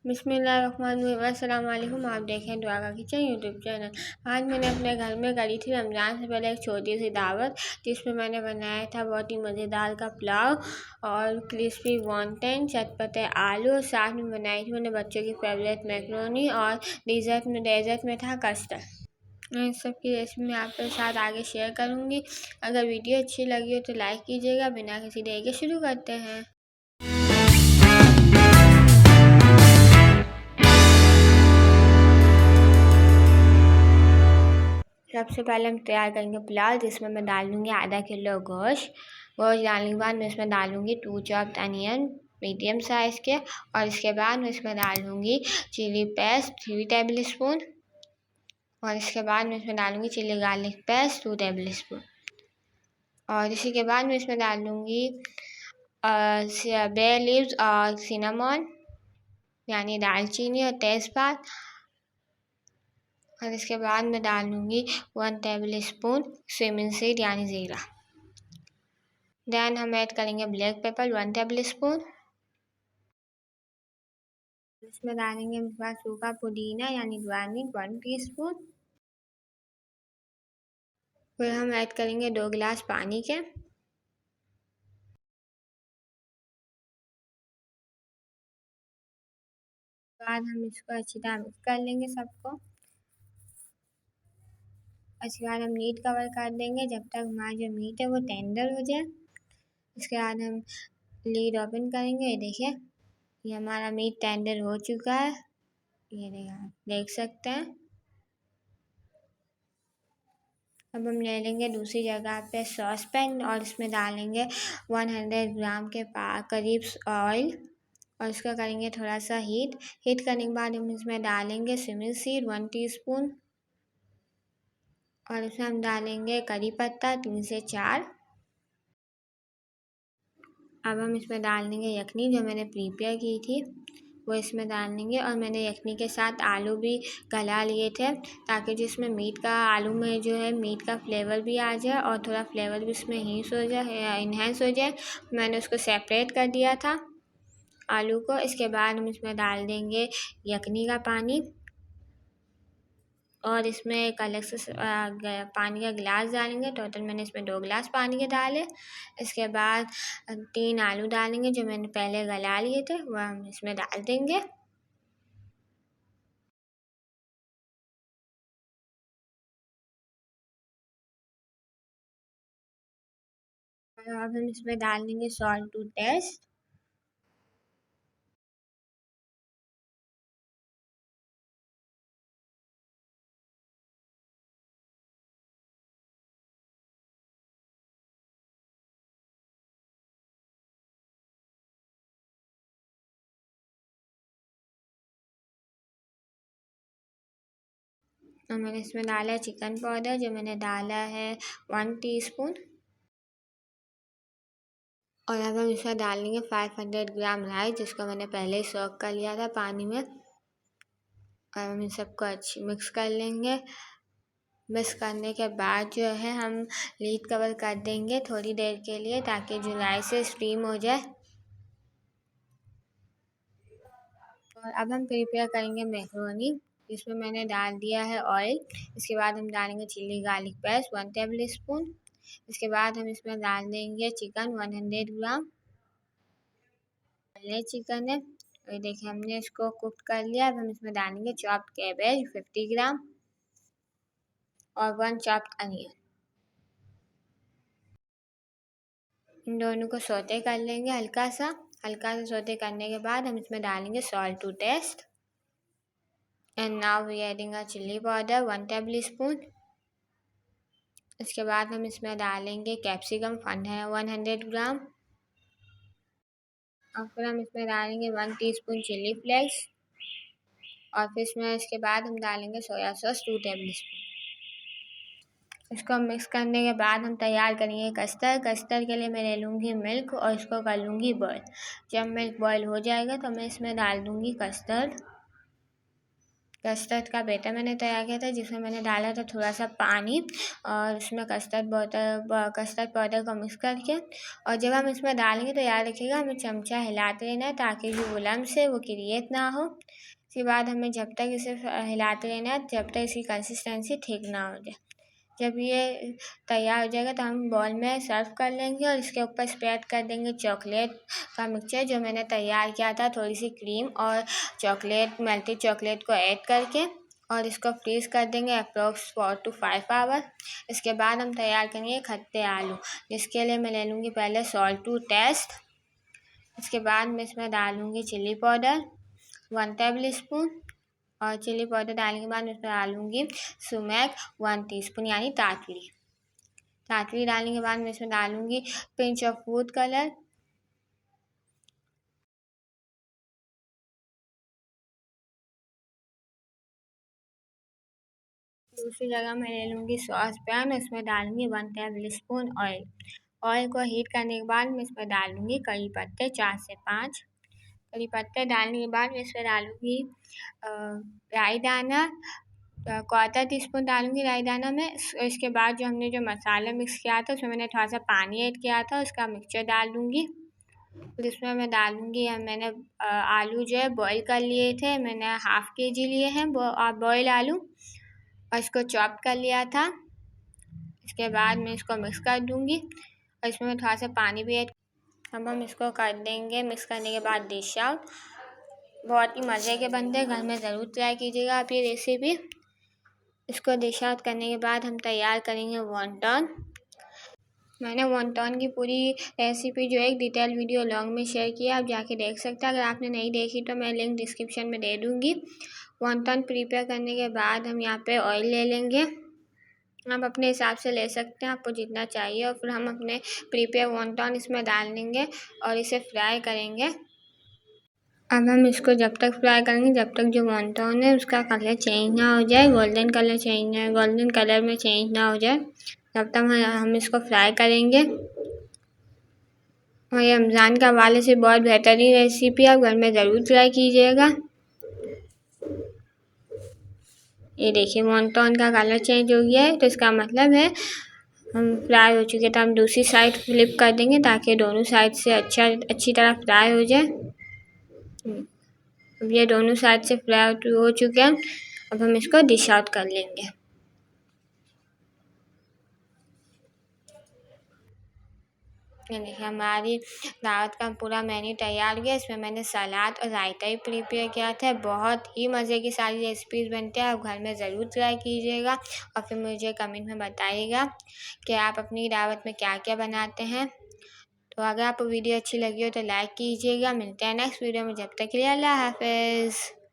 बिस्मिल्लाहिर्रहमानिर्रहीम। अस्सलाम वालेकुम। आप देखें दुआ का किचन यूट्यूब चैनल। आज मैंने अपने घर में करी थी रमज़ान से पहले एक छोटी सी दावत, जिसमें मैंने बनाया था बहुत ही मज़ेदार का पुलाव और क्रिस्पी वॉन्टन चटपटे आलू, और साथ में बनाई थी मैंने बच्चों की फेवरेट मैक्रोनी, और डेजर्ट में था कस्टर्ड। मैं इस सब की रेसिपी मैं आपके साथ आगे शेयर करूँगी। अगर वीडियो अच्छी लगी हो तो लाइक कीजिएगा। बिना किसी देरी के शुरू करते हैं। सबसे पहले हम तैयार करेंगे पुलाव, जिसमें मैं डाल दूँगी आधा किलो गोश्त डालने के बाद मैं इसमें डालूँगी 2 चॉप्ड अनियन मीडियम साइज़ के, और इसके बाद मैं इसमें डाल दूँगी चिली पेस्ट 3 टेबल स्पून, और इसके बाद मैं इसमें डालूँगी chilli garlic paste 2 tablespoon, और इसी के बाद मैं इसमें डाल दूँगी बे लीव्स और सिनेमन यानी दालचीनी और तेज़पात, और इसके बाद मैं डाल दूँगी 1 टेबल स्पून सिमन सीड यानी ज़ीरा। देन हम ऐड करेंगे ब्लैक पेपर 1 टेबल स्पून। इसमें डालेंगे सूखा पुदीना यानी गार्लिक 1 टीस्पून। फिर हम ऐड करेंगे 2 गिलास पानी के। बाद हम इसको अच्छी तरह मिक्स कर लेंगे सबको। इसके बाद हम लीड कवर कर देंगे जब तक हमारा जो मीट है वो टेंडर हो जाए। इसके बाद हम लीड ओपन करेंगे। ये देखिए, ये हमारा मीट टेंडर हो चुका है। ये देखिए, आप देख सकते हैं। अब हम ले लेंगे दूसरी जगह पे सॉस पैन, और इसमें डालेंगे 100 ग्राम के करीब ऑयल, और इसका करेंगे थोड़ा सा हीट करने के बाद हम इसमें डालेंगे सिमन सीड 1 टीस्पून, और इसमें हम डालेंगे करी पत्ता 3 से 4। अब हम इसमें डाल देंगे यखनी जो मैंने प्रिपेयर की थी, वो इसमें डाल देंगे, और मैंने यखनी के साथ आलू भी गला लिए थे, ताकि जिसमें मीट का आलू में जो है मीट का फ्लेवर भी आ जाए और थोड़ा फ्लेवर भी इसमें इन्हेंस हो जाए। मैंने उसको सेपरेट कर दिया था आलू को। इसके बाद हम इसमें डाल देंगे यखनी का पानी, और इसमें एक अलग से पानी का गिलास डालेंगे। टोटल मैंने इसमें 2 गिलास पानी के डाले। इसके बाद 3 आलू डालेंगे जो मैंने पहले गला लिए थे, वह हम इसमें डाल देंगे। अब हम इसमें डाल देंगे सॉल्ट टू टेस्ट। और मैंने इसमें डाला है चिकन पाउडर जो मैंने डाला है 1 टीस्पून, और अब हम इसमें डालेंगे 500 ग्राम राइस, जिसको मैंने पहले ही सोक कर लिया था पानी में। और हम इन सबको अच्छी मिक्स कर लेंगे। मिक्स करने के बाद जो है हम लीड कवर कर देंगे थोड़ी देर के लिए, ताकि जो राइस से स्टीम हो जाए। और अब हम प्रिपेयर करेंगे मैक्रोनी, इसमें मैंने डाल दिया है ऑयल। इसके बाद हम डालेंगे chilli garlic paste 1 tablespoon. इसके बाद हम इसमें डाल देंगे चिकन 100 ग्राम। ये चिकन है, और देखिए हमने इसको कुक कर लिया। अब हम इसमें डालेंगे चॉप्ड कैबेज 50 ग्राम और 1 चॉप्ड अनियन। इन दोनों को सौते कर लेंगे हल्का सा सौते करने के बाद हम इसमें डालेंगे salt to taste. And now we adding chilli powder 1 tablespoon. इसके बाद हम इसमें डालेंगे कैप्सिकम 100 ग्राम, और फिर हम इसमें डालेंगे 1 टीस्पून चिली फ्लेक्स, और फिर इसके बाद हम डालेंगे सोया सॉस 2 टेबल स्पून। इसको मिक्स करने के बाद हम तैयार करेंगे कस्टर्ड के लिए मैं ले लूँगी मिल्क, और इसको कर लूँगी बॉयल। जब मिल्क बॉयल हो जाएगा तो मैं इसमें डाल दूँगी कस्टर्ड। कस्टर्ड का बैटर मैंने तैयार किया था, जिसमें मैंने डाला था थोड़ा सा पानी और उसमें कस्टर्ड पाउडर को मिक्स करके। और जब हम इसमें डालेंगे तो याद रखिएगा हमें चमचा हिलाते रहना है, ताकि जो वो लम्स है वो क्रिएट ना हो। उसके बाद हमें जब तक इसे हिलाते रहना है जब तक इसकी कंसिस्टेंसी ठीक ना हो जाए। जब ये तैयार हो जाएगा तो हम बॉल में सर्व कर लेंगे और इसके ऊपर स्प्रेड कर देंगे चॉकलेट का मिक्सचर जो मैंने तैयार किया था, थोड़ी सी क्रीम और चॉकलेट, मेल्टेड चॉकलेट को ऐड करके, और इसको फ्रीज़ कर देंगे अप्रोक्स 4 to 5 आवर। इसके बाद हम तैयार करेंगे खट्टे आलू, जिसके लिए मैं ले लूँगी पहले सॉल्ट टू टेस्ट। इसके बाद मैं इसमें डालूँगी चिल्ली पाउडर 1 टेबल स्पून, और चिल्ली पाउडर डालने के बाद मैं इसमें डालूँगी सुमेक 1 टीस्पून यानी तातली डालने के बाद मैं इसमें डालूँगी पिंच ऑफ फूड कलर, दूसरी जगह मैं ले लूँगी सॉस पैन, उसमें डालूँगी 1 टेबल स्पून ऑयल को हीट करने के बाद मैं इसमें डालूँगी कड़ी पत्ते 4 से 5। कड़ी पत्ते डालने के बाद मैं इसमें डालूँगी राई दाना 1/4 टीस्पून डालूँगी राई दाना में। इसके बाद जो हमने जो मसाला मिक्स किया था उसमें मैंने थोड़ा सा पानी ऐड किया था, उसका मिक्सचर डाल दूँगी। फिर इसमें मैं डालूँगी, मैंने आलू जो है बॉईल कर लिए थे, मैंने ½ kg लिए हैं बॉयल आलू और इसको चॉप कर लिया था। इसके बाद मैं इसको मिक्स कर दूँगी और इसमें मैं थोड़ा सा पानी भी ऐड। अब हम इसको कर देंगे मिक्स करने के बाद डिश आउट। बहुत ही मज़े के बनते हैं, घर में ज़रूर ट्राई कीजिएगा आप ये रेसिपी। इसको डिश आउट करने के बाद हम तैयार करेंगे वॉन्टन। मैंने वॉन्टन की पूरी रेसिपी जो एक डिटेल वीडियो लॉन्ग में शेयर किया, आप जाके देख सकते हैं। अगर आपने नहीं देखी तो मैं लिंक डिस्क्रिप्शन में दे दूँगी। वॉन्टन प्रिपेयर करने के बाद हम यहाँ पे ऑयल ले लेंगे, आप अपने हिसाब से ले सकते हैं आपको जितना चाहिए, और फिर हम अपने प्रिपेयर वॉन्टन इसमें डाल देंगे और इसे फ्राई करेंगे। अब हम इसको जब तक फ्राई करेंगे जब तक जो वॉन्टन है उसका कलर चेंज ना हो जाए, गोल्डन कलर में चेंज ना हो जाए, तब तक हम इसको फ्राई करेंगे। और ये रमज़ान के हवाले से बहुत बेहतरीन रेसिपी आप घर में ज़रूर ट्राई कीजिएगा। ये देखिए वॉन्टन का कलर चेंज हो गया है, तो इसका मतलब है हम फ्राई हो चुके, तो हम दूसरी साइड फ्लिप कर देंगे ताकि दोनों साइड से अच्छी तरह फ्राई हो जाए। अब ये दोनों साइड से फ्राई हो चुके हैं, अब हम इसको डिश आउट कर लेंगे। ये देखिए हमारी दावत का पूरा मेन्यू तैयार गया। इसमें मैंने सलाद और रायता ही प्रिपेयर किया था। बहुत ही मज़े की सारी रेसिपीज़ बनते हैं, आप घर में ज़रूर ट्राई कीजिएगा और फिर मुझे कमेंट में बताइएगा कि आप अपनी दावत में क्या क्या बनाते हैं। तो अगर आपको वीडियो अच्छी लगी हो तो लाइक कीजिएगा। मिलते हैं नेक्स्ट वीडियो में, जब तक के लिए अल्लाह हाफ़िज़।